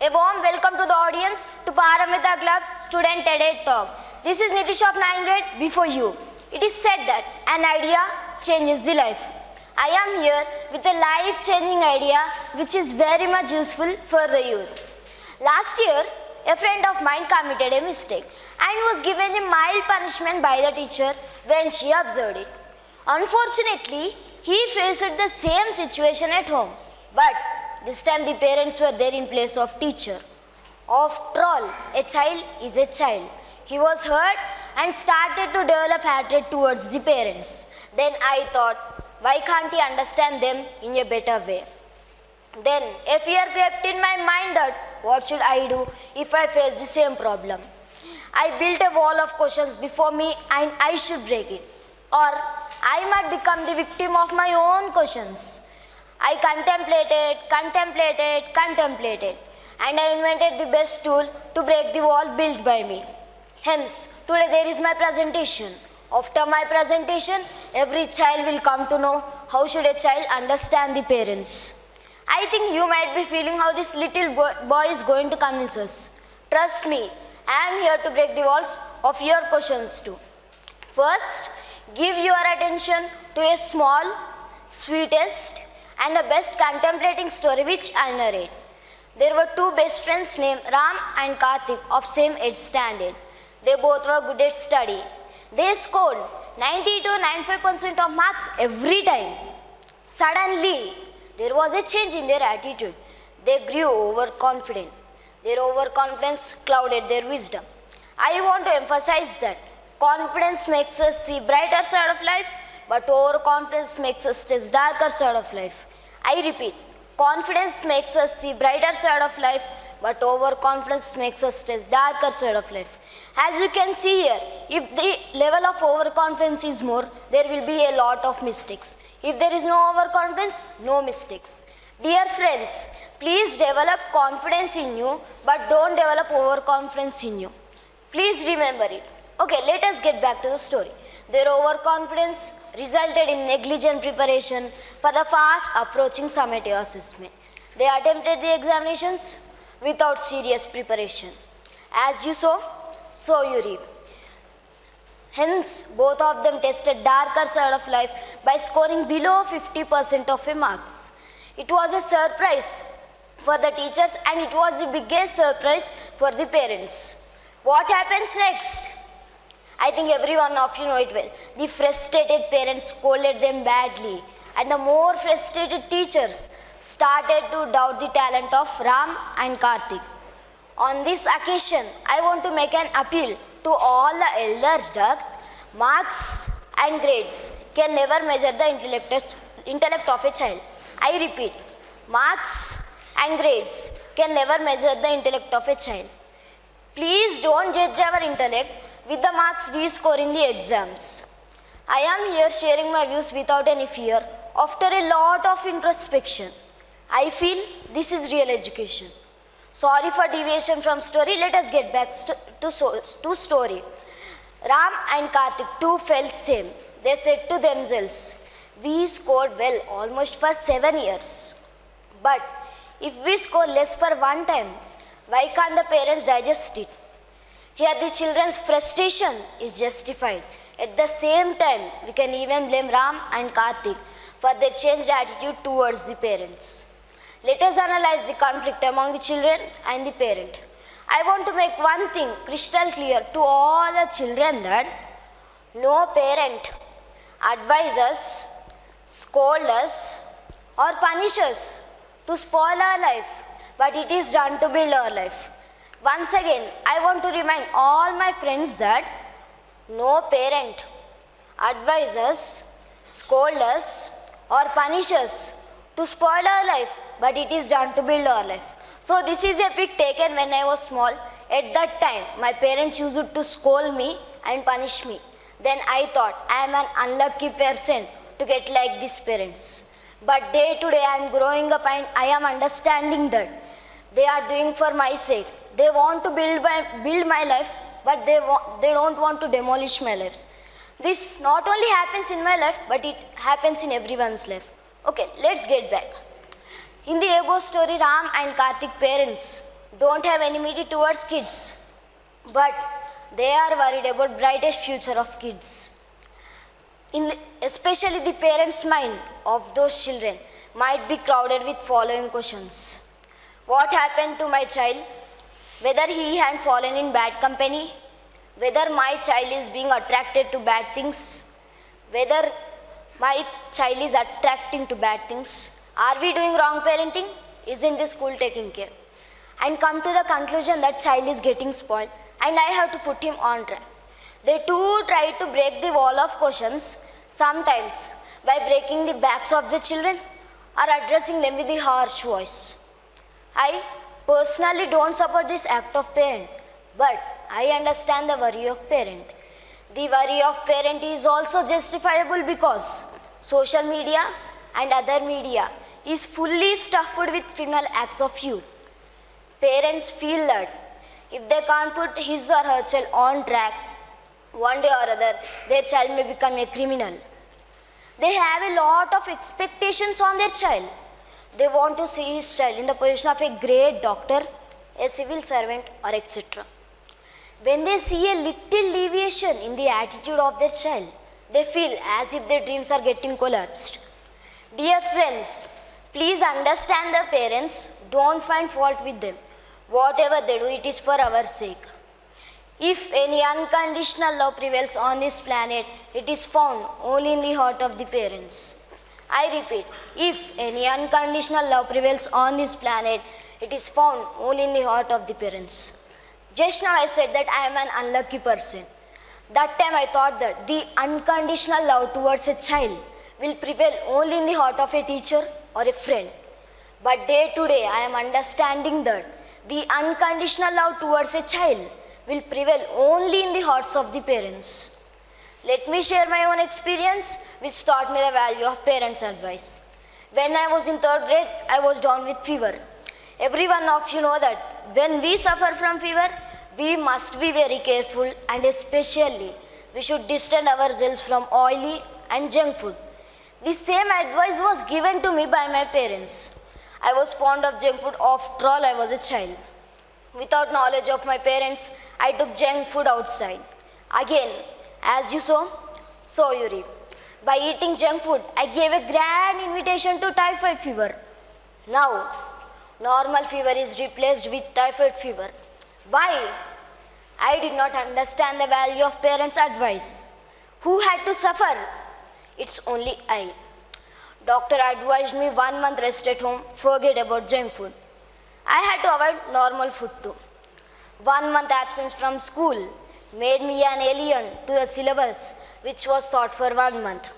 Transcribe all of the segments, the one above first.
A warm welcome to the audience to Paramita Club Student TED Talk. This is Nitish of 9th grade before you. It is said that an idea changes the life. I am here with a life-changing idea which is very much useful for the youth. Last year, a friend of mine committed a mistake and was given a mild punishment by the teacher when she observed it. Unfortunately, he faced the same situation at home, but this time the parents were there in place of teacher. After all, a child is a child. He was hurt and started to develop hatred towards the parents. Then I thought, why can't he understand them in a better way? Then a fear crept in my mind that what should I do if I face the same problem? I built a wall of questions before me and I should break it. Or I might become the victim of my own questions. I contemplated, and I invented the best tool to break the wall built by me. Hence, today there is my presentation. After my presentation, every child will come to know how should a child understand the parents. I think you might be feeling how this little boy is going to convince us. Trust me, I am here to break the walls of your questions too. First, give your attention to a small, sweetest, and the best contemplating story which I narrate. There were two best friends named Ram and Karthik of same 8th standard. They both were good at study. They scored 90 to 95% of marks every time. Suddenly, there was a change in their attitude. They grew overconfident. Their overconfidence clouded their wisdom. I want to emphasize that confidence makes us see brighter side of life, but overconfidence makes us see darker side of life. I repeat, confidence makes us see brighter side of life, but overconfidence makes us see darker side of life. As you can see here, if the level of overconfidence is more, there will be a lot of mistakes. If there is no overconfidence, no mistakes. Dear friends, please develop confidence in you, but don't develop overconfidence in you. Please remember it. Okay, let us get back to the story. Their overconfidence resulted in negligent preparation for the fast approaching summative assessment. They attempted the examinations without serious preparation. As you sow, so you reap. Hence, both of them tested darker side of life by scoring below 50% of a marks. It was a surprise for the teachers and it was the biggest surprise for the parents. What happens next? I think every one of you know it well. The frustrated parents scolded them badly, and the more frustrated teachers started to doubt the talent of Ram and Karthik. On this occasion, I want to make an appeal to all the elders that marks and grades can never measure the intellect of a child. I repeat, marks and grades can never measure the intellect of a child. Please don't judge our intellect with the marks we score in the exams. I am here sharing my views without any fear after a lot of introspection. I feel this is real education. Sorry for deviation from story. Let us get back to story. Ram and Karthik too felt same. They said to themselves, we scored well almost for 7 years. But if we score less for one time, why can't the parents digest it? Here the children's frustration is justified. At the same time, we can even blame Ram and Karthik for their changed attitude towards the parents. Let us analyze the conflict among the children and the parent. I want to make one thing crystal clear to all the children that no parent advises, scolds us or punish us to spoil our life, but it is done to build our life. Once again, I want to remind all my friends that no parent advises, scolds us or punish us to spoil our life, but it is done to build our life. So this is a pic taken when I was small. At that time, my parents used to scold me and punish me. Then I thought, I am an unlucky person to get like these parents. But day to day I am growing up and I am understanding that they are doing for my sake. They want to build my life, but they don't want to demolish my life. This not only happens in my life, but it happens in everyone's life. Okay, let's get back. In the above story, Ram and Karthik parents don't have enmity towards kids, but they are worried about brightest future of kids. Especially the parents' mind of those children might be crowded with following questions. What happened to my child? Whether he had fallen in bad company, whether my child is being attracted to bad things, whether my child is attracting to bad things. Are we doing wrong parenting? Isn't the school taking care? And come to the conclusion that child is getting spoiled and I have to put him on track. They too try to break the wall of questions, sometimes by breaking the backs of the children or addressing them with the harsh voice. I personally don't support this act of parent, but I understand the worry of parent. The worry of parent is also justifiable because social media and other media is fully stuffed with criminal acts of youth. Parents feel that if they can't put his or her child on track, one day or other, their child may become a criminal. They have a lot of expectations on their child. They want to see his child in the position of a great doctor, a civil servant, or etc. When they see a little deviation in the attitude of their child, they feel as if their dreams are getting collapsed. Dear friends, please understand the parents, don't find fault with them. Whatever they do, it is for our sake. If any unconditional love prevails on this planet, it is found only in the heart of the parents. I repeat, if any unconditional love prevails on this planet, it is found only in the heart of the parents. Just now I said that I am an unlucky person. That time I thought that the unconditional love towards a child will prevail only in the heart of a teacher or a friend. But day to day I am understanding that the unconditional love towards a child will prevail only in the hearts of the parents. Let me share my own experience which taught me the value of parents' advice. When I was in 3rd grade, I was down with fever. Every one of you know that when we suffer from fever, we must be very careful and especially we should distance ourselves from oily and junk food. The same advice was given to me by my parents. I was fond of junk food after all I was a child. Without knowledge of my parents, I took junk food outside. Again, as you sow, so you reap. By eating junk food, I gave a grand invitation to typhoid fever. Now, normal fever is replaced with typhoid fever. Why? I did not understand the value of parents' advice. Who had to suffer? It's only I. Doctor advised me 1 month rest at home, forget about junk food. I had to avoid normal food too. 1 month absence from school made me an alien to the syllabus which was taught for 1 month.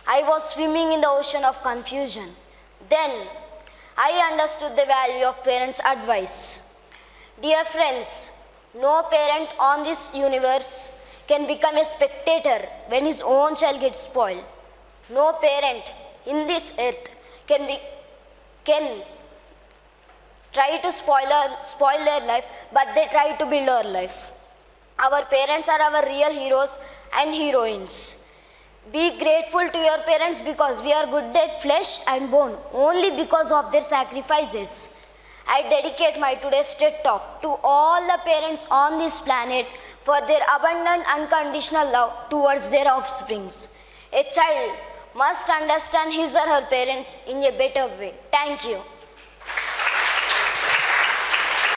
I was swimming in the ocean of confusion. Then I understood the value of parents' advice. Dear friends, no parent on this universe can become a spectator when his own child gets spoiled. No parent in this earth can try to spoil their life, but they try to build our life. Our parents are our real heroes and heroines. Be grateful to your parents because we are good at flesh and bone only because of their sacrifices. I dedicate my today's TED Talk to all the parents on this planet for their abundant unconditional love towards their offsprings. A child must understand his or her parents in a better way. Thank you.